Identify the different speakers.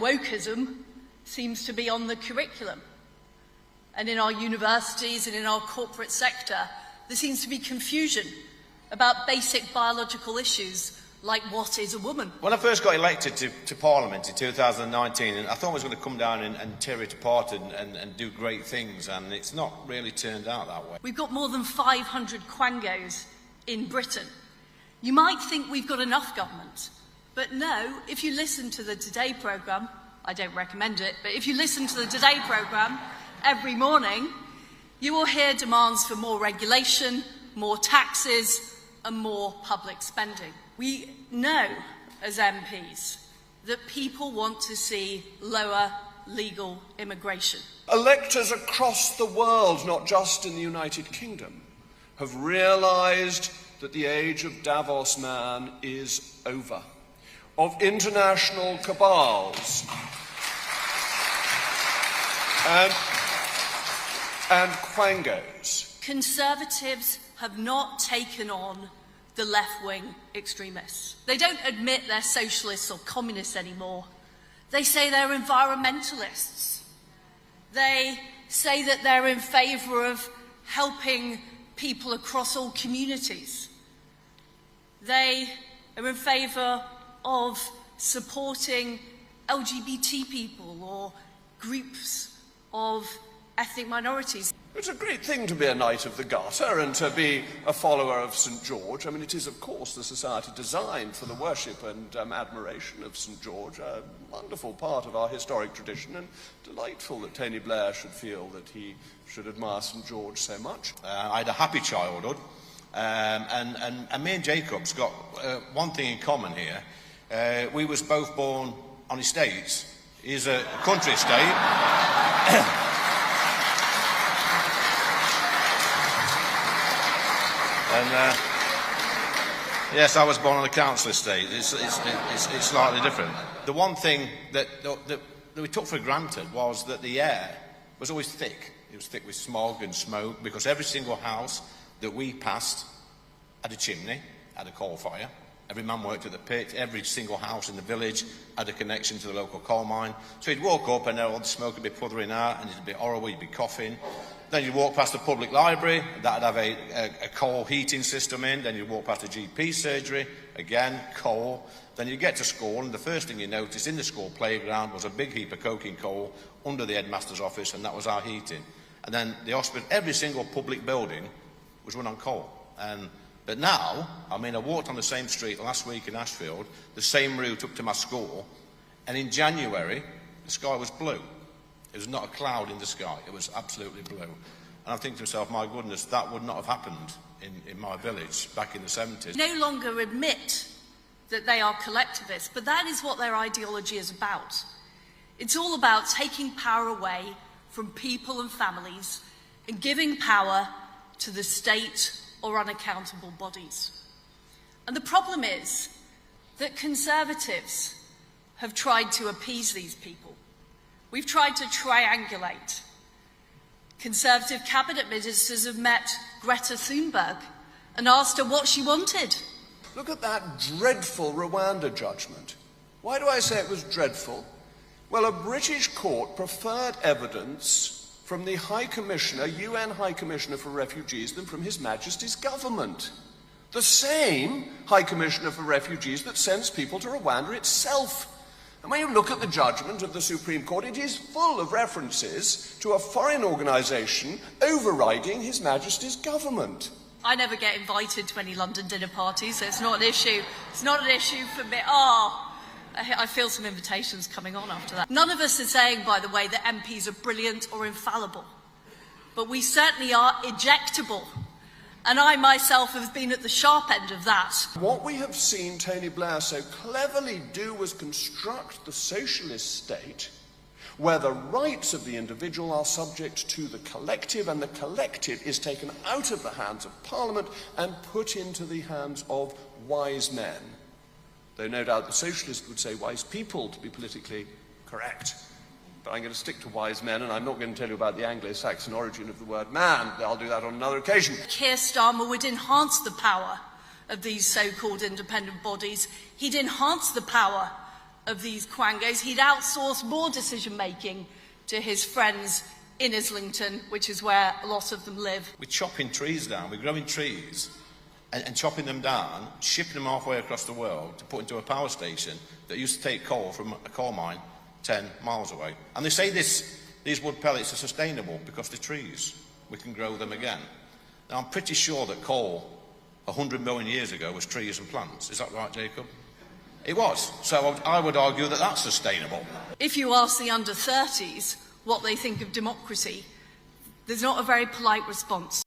Speaker 1: wokeism seems to be on the curriculum. And in our universities and in our corporate sector, there seems to be confusion about basic biological issues like what is a woman.
Speaker 2: When I first got elected to Parliament in 2019, I thought I was going to come down and tear it apart and do great things, and it's not really turned out that way.
Speaker 1: We've got more than 500 quangos in Britain. You might think we've got enough government, but no, if you listen to the Today programme, I don't recommend it, but if you listen to the Today programme every morning, you will hear demands for more regulation, more taxes, and more public spending. We know as MPs that people want to see lower legal immigration.
Speaker 3: Electors across the world, not just in the United Kingdom, have realised that the age of Davos man is over, of international cabals and quangos.
Speaker 1: Conservatives have not taken on the left-wing extremists. They don't admit they're socialists or communists anymore. They say they're environmentalists. They say that they're in favour of helping people across all communities. They are in favour of supporting LGBT people or groups of ethnic minorities.
Speaker 3: It's a great thing to be a Knight of the Garter and to be a follower of St George. I mean, it is, of course, the society designed for the worship and admiration of St George, a wonderful part of our historic tradition, and delightful that Tony Blair should feel that he should admire St George so much.
Speaker 2: I had a happy childhood, and me and Jacob's got one thing in common here. We was both born on estates. He's a country estate. And yes, I was born on a council estate. It's slightly different. The one thing that we took for granted was that the air was always thick. It was thick with smog and smoke because every single house that we passed had a chimney, had a coal fire. Every man worked at the pit. Every single house in the village had a connection to the local coal mine. So you'd walk up and all the smoke would be puthering out and it'd be horrible, you'd be coughing. Then you'd walk past the public library, that'd have a coal heating system in. Then you'd walk past a GP surgery, again, coal. Then you'd get to school, and the first thing you noticed in the school playground was a big heap of coking coal under the headmaster's office, and that was our heating. And then the hospital, every single public building was run on coal. But now, I mean, I walked on the same street last week in Ashfield, the same route up to my school, and in January, the sky was blue. It was not a cloud in the sky, it was absolutely blue. And I'm thinking to myself, my goodness, that would not have happened in my village back in the 70s.
Speaker 1: No longer admit that they are collectivists, but that is what their ideology is about. It's all about taking power away from people and families and giving power to the state or unaccountable bodies. And the problem is that Conservatives have tried to appease these people. We've tried to triangulate. Conservative cabinet ministers have met Greta Thunberg and asked her what she wanted.
Speaker 3: Look at that dreadful Rwanda judgment. Why do I say it was dreadful? Well, a British court preferred evidence from the High Commissioner, UN High Commissioner for Refugees, than from His Majesty's government. The same High Commissioner for Refugees that sends people to Rwanda itself. And when you look at the judgment of the Supreme Court, it is full of references to a foreign organisation overriding His Majesty's government.
Speaker 1: I never get invited to any London dinner parties, so it's not an issue. It's not an issue for me. I feel some invitations coming on after that. None of us are saying, by the way, that MPs are brilliant or infallible. But we certainly are ejectable. And I myself have been at the sharp end of that.
Speaker 3: What we have seen Tony Blair so cleverly do was construct the socialist state where the rights of the individual are subject to the collective, and the collective is taken out of the hands of Parliament and put into the hands of wise men. Though no doubt the socialist would say wise people to be politically correct. But I'm going to stick to wise men, and I'm not going to tell you about the Anglo-Saxon origin of the word man. I'll do that on another occasion.
Speaker 1: Keir Starmer would enhance the power of these so-called independent bodies. He'd enhance the power of these quangos. He'd outsource more decision-making to his friends in Islington, which is where a lot of them live.
Speaker 2: We're chopping trees down, we're growing trees and chopping them down, shipping them halfway across the world to put into a power station that used to take coal from a coal mine 10 miles away. And they say these wood pellets are sustainable because they're trees. We can grow them again. Now, I'm pretty sure that coal 100 million years ago was trees and plants. Is that right, Jacob? It was. So I would argue that that's sustainable.
Speaker 1: If you ask the under-30s what they think of democracy, there's not a very polite response.